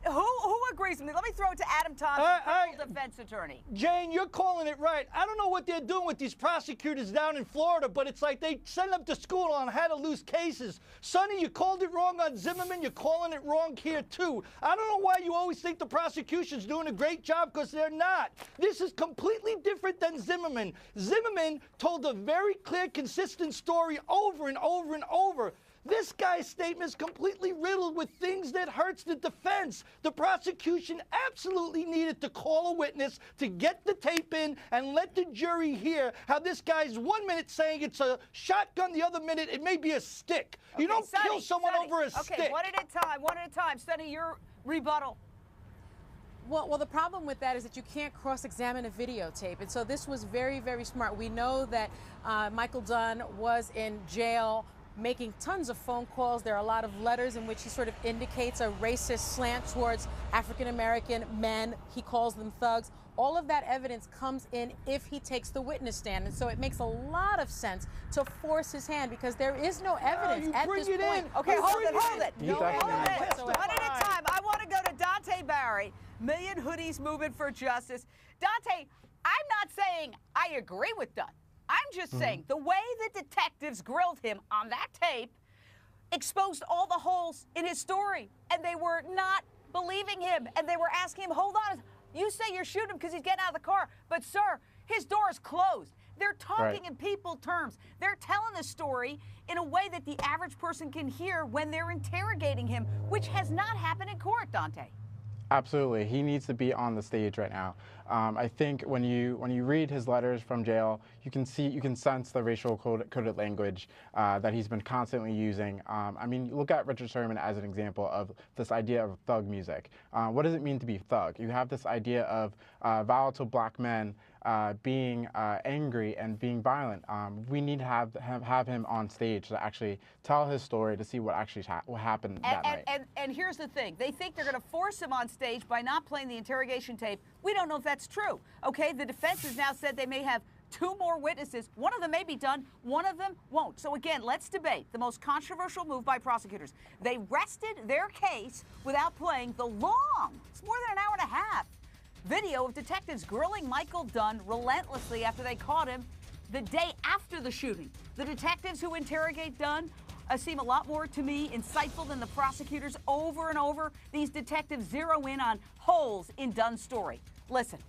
Who agrees with me? Let me throw it to Adam Thompson, criminal defense attorney. Jane, you're calling it right. I don't know what they're doing with these prosecutors down in Florida, but it's like they send them to school on how to lose cases. Sonny, you called it wrong on Zimmerman. You're calling it wrong here, too. I don't know why you always think the prosecution's doing a great job, because they're not. This is completely different than Zimmerman. Zimmerman told a very clear, consistent story over and over and over. This guy's statement is completely riddled with things that hurts the defense. The prosecution absolutely needed to call a witness to get the tape in and let the jury hear how this guy's 1 minute saying it's a shotgun, the other minute it may be a stick. Okay, you don't Sonny, kill someone over a stick. Okay, one at a time. Sonny, your rebuttal. Well, the problem with that is that you can't cross-examine a videotape, and so this was very, very smart. We know that Michael Dunn was in jail making tons of phone calls. There are a lot of letters in which he sort of indicates a racist slant towards African-American men. He calls them thugs. All of that evidence comes in if he takes the witness stand. And so it makes a lot of sense to force his hand, because there is no evidence at this point. Okay, hold it. No evidence whatsoever. One at a time. I want to go to Dante Barry, Million Hoodies Movement for Justice. Dante, I'm not saying I agree with Dunn. I'm just saying the way the detectives grilled him on that tape exposed all the holes in his story, and they were not believing him, and they were asking him, hold on, you say you're shooting him because he's getting out of the car, but sir, his door is closed. They're talking in people terms. They're telling the story in a way that the average person can hear when they're interrogating him, which has not happened in court, Dante. Absolutely, he needs to be on the stage right now. I think when you read his letters from jail, you can sense the racial coded language that he's been constantly using. I mean, look at Richard Sherman as an example of this idea of thug music. What does it mean to be thug? You have this idea of volatile black men being angry and being violent. We need to have him on stage to actually tell his story, to see what actually what happened that night. And here's the thing. They think they're going to force him on stage by not playing the interrogation tape. We don't know if that's true. Okay, the defense has now said they may have 2 more witnesses. One of them may be done, one of them won't. So again, let's debate the most controversial move by prosecutors. They rested their case without playing the long, it's more than an hour and a half, video of detectives grilling Michael Dunn relentlessly after they caught him the day after the shooting. The detectives who interrogate Dunn seem a lot more, to me, insightful than the prosecutors. Over and over, these detectives zero in on holes in Dunn's story. Listen.